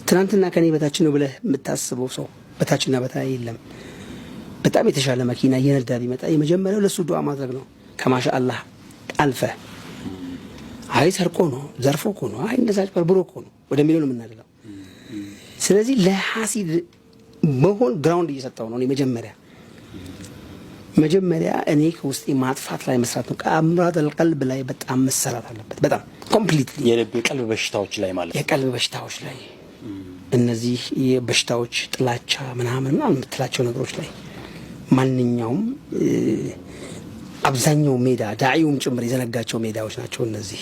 ትናንትና ከኔ በታች ነው ብለህ የምታስበው ሰው በታችና በታይ የለም። በጣም የተሻለ መኪና እየነዳ ቢመጣ የመጀመሪያው ለሱ ዱዓ ማድረግ ነው። ከማሻአላህ አልፈ አይ ሰርቆ ነው ዘርፎ እኮ ነው አይ እንደዛ በርብሮ እኮ ነው ወደሚለው ነው የምናደርገው። ስለዚህ ለሐሲድ መሆን ግራውንድ እየሰጠው ነው። መጀመሪያ እኔ ከውስጤ ማጥፋት ላይ መስራት ነው። ከአምራድ አልቀልብ ላይ በጣም መሰራት አለበት። በጣም ኮምፕሊትሊ የቀልብ በሽታዎች ላይ ማለት የቀልብ በሽታዎች ላይ እነዚህ የበሽታዎች ጥላቻ ምናምን የምትላቸው ነገሮች ላይ ማንኛውም አብዛኛው ሜዳ ዳዒውም ጭምር የዘነጋቸው ሜዳዎች ናቸው እነዚህ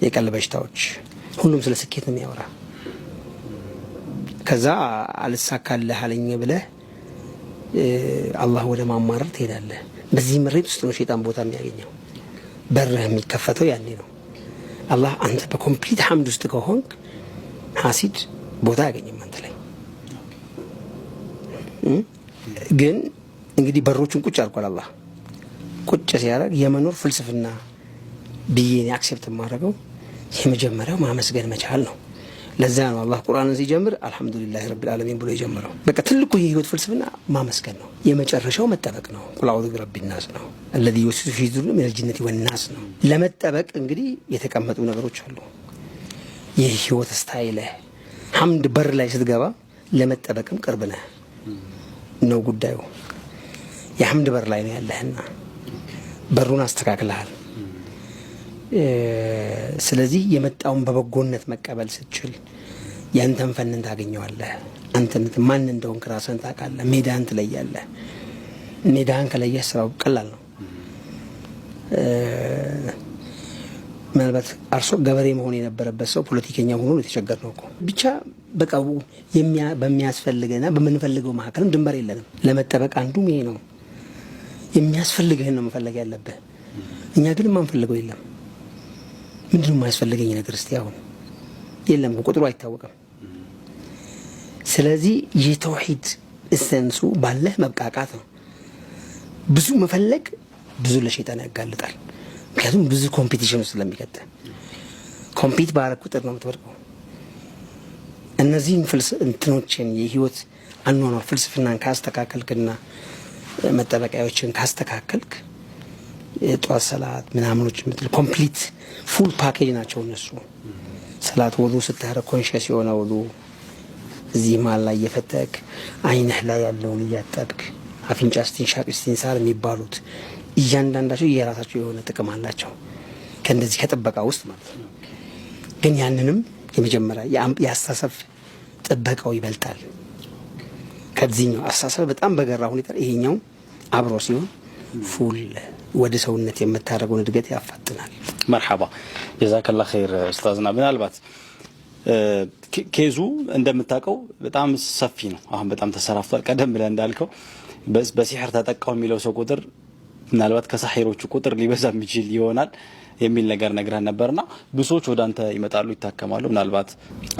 የቀልብ በሽታዎች። ሁሉም ስለ ስኬት ነው የሚያወራ። ከዛ አልሳካልህ አለኝ ብለህ አላህ ወደ ማማረር ትሄዳለህ። በዚህ ምሬት ውስጥ ነው ሸይጣን ቦታ የሚያገኘው። በርህ የሚከፈተው ያኔ ነው። አላህ አንተ በኮምፕሊት ሐምድ ውስጥ ከሆንክ ሐሲድ ቦታ ያገኝም አንተ ላይ። ግን እንግዲህ በሮቹን ቁጭ አድርጓል አላህ። ቁጭ ሲያደርግ የመኖር ፍልስፍና ብዬ አክሴፕት የማደርገው የመጀመሪያው ማመስገን መቻል ነው። ለዛ ነው አላህ ቁርአንን ሲጀምር አልሐምዱሊላህ ረቢል ዓለሚን ብሎ የጀመረው። በቃ ትልቁ የህይወት ፍልስፍና ማመስገን ነው። የመጨረሻው መጠበቅ ነው። ቁል አዑዙ ቢረቢን ናስ ነው። الذي يوسوس في صدورهم من الجنة والناس ነው። ለመጠበቅ እንግዲህ የተቀመጡ ነገሮች አሉ። የህይወት ስታይል ሐምድ በር ላይ ስትገባ ለመጠበቅም ቅርብ ነህ ነው ጉዳዩ። የሐምድ በር ላይ ነው ያለህና በሩን አስተካክለሃል። ስለዚህ የመጣውን በበጎነት መቀበል ስትችል ያንተን ፈንን ታገኘዋለህ። አንተነት ማን እንደሆንክ ራስህን ታውቃለህ። ሜዳህን ትለያለህ። ሜዳህን ከለየህ ስራው ቀላል ነው። ምናልባት አርሶ ገበሬ መሆን የነበረበት ሰው ፖለቲከኛ ሆኖ የተቸገርነው እኮ ብቻ በቃ በሚያስፈልገና በምንፈልገው መካከልም ድንበር የለንም። ለመጠበቅ አንዱም ይሄ ነው። የሚያስፈልግህን ነው መፈለግ ያለብህ። እኛ ግን የማንፈልገው የለም። ምንድነው የማያስፈልገኝ ነገር? እስቲ አሁን የለም፣ ቁጥሩ አይታወቅም። ስለዚህ የተውሂድ እሰንሱ ባለህ መብቃቃት ነው። ብዙ መፈለግ ብዙ ለሸይጣን ያጋልጣል። ምክንያቱም ብዙ ኮምፒቲሽን ውስጥ ስለሚከተ ኮምፒት ባረግ ቁጥር ነው የምትወድቀው። እነዚህን እንትኖችን የህይወት አኗኗር ፍልስፍናን ካስተካከልክና መጠበቂያዎችን ካስተካከልክ የጧት ሰላት ምናምኖች የምትል ኮምፕሊት ፉል ፓኬጅ ናቸው እነሱ። ሰላት ወዱ ስታረግ ኮንሽስ የሆነ ወዱ እዚህ መሀል ላይ እየፈተክ አይንህ ላይ ያለውን እያጠብክ አፍንጫ ስቲንሻቅ ስቲንሳር የሚባሉት እያንዳንዳቸው የራሳቸው የሆነ ጥቅም አላቸው ከእንደዚህ ከጥበቃ ውስጥ ማለት ነው። ግን ያንንም የመጀመሪያ የአስተሳሰብ ጥበቃው ይበልጣል ከዚህኛው አስተሳሰብ በጣም በገራ ሁኔታ ይሄኛው አብሮ ሲሆን ፉል ወደ ሰውነት የምታደርገውን እድገት ያፋጥናል። መርሐባ ጀዛከላህ ኸይር ኡስታዝና። ምናልባት ኬዙ እንደምታውቀው በጣም ሰፊ ነው። አሁን በጣም ተሰራፍቷል። ቀደም ብለህ እንዳልከው በሲህር ተጠቃው የሚለው ሰው ቁጥር ምናልባት ከሳሂሮቹ ቁጥር ሊበዛ የሚችል ይሆናል የሚል ነገር ነግረን ነበርና ብዙዎች ወደ አንተ ይመጣሉ፣ ይታከማሉ። ምናልባት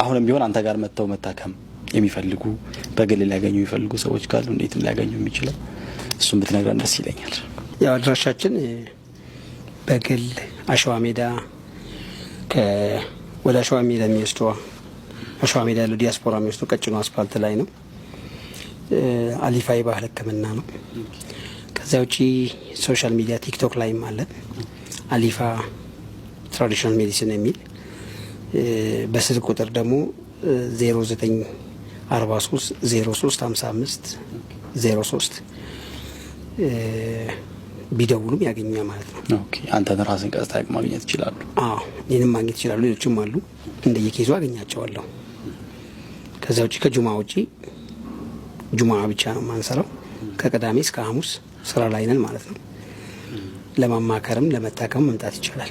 አሁንም ቢሆን አንተ ጋር መተው መታከም የሚፈልጉ በግል ሊያገኙ የሚፈልጉ ሰዎች ካሉ እንዴትም ሊያገኙ የሚችለው እሱም ብትነግረን ደስ ይለኛል። ያው አድራሻችን በግል አሸዋ ሜዳ ወደ አሸዋ ሜዳ የሚወስደው አሸዋ ሜዳ ያለው ዲያስፖራ የሚወስደው ቀጭኑ አስፋልት ላይ ነው። አሊፋ የባህል ሕክምና ነው። ከዛ ውጪ ሶሻል ሚዲያ ቲክቶክ ላይም አለን። አሊፋ ትራዲሽናል ሜዲሲን የሚል በስልክ ቁጥር ደግሞ 0943 03 55 03 ቢደውሉም ያገኙኛል ማለት ነው። ኦኬ አንተን ራስን ቀጥታ ማግኘት ይችላሉ? አዎ እኔንም ማግኘት ይችላሉ። ሌሎችም አሉ እንደየኬዙ አገኛቸዋለሁ። ከዛ ውጪ ከጁማ ውጪ ጁማ ብቻ ነው የማንሰራው። ከቅዳሜ እስከ ሐሙስ ስራ ላይ ነን ማለት ነው። ለማማከርም ለመታከም መምጣት ይቻላል።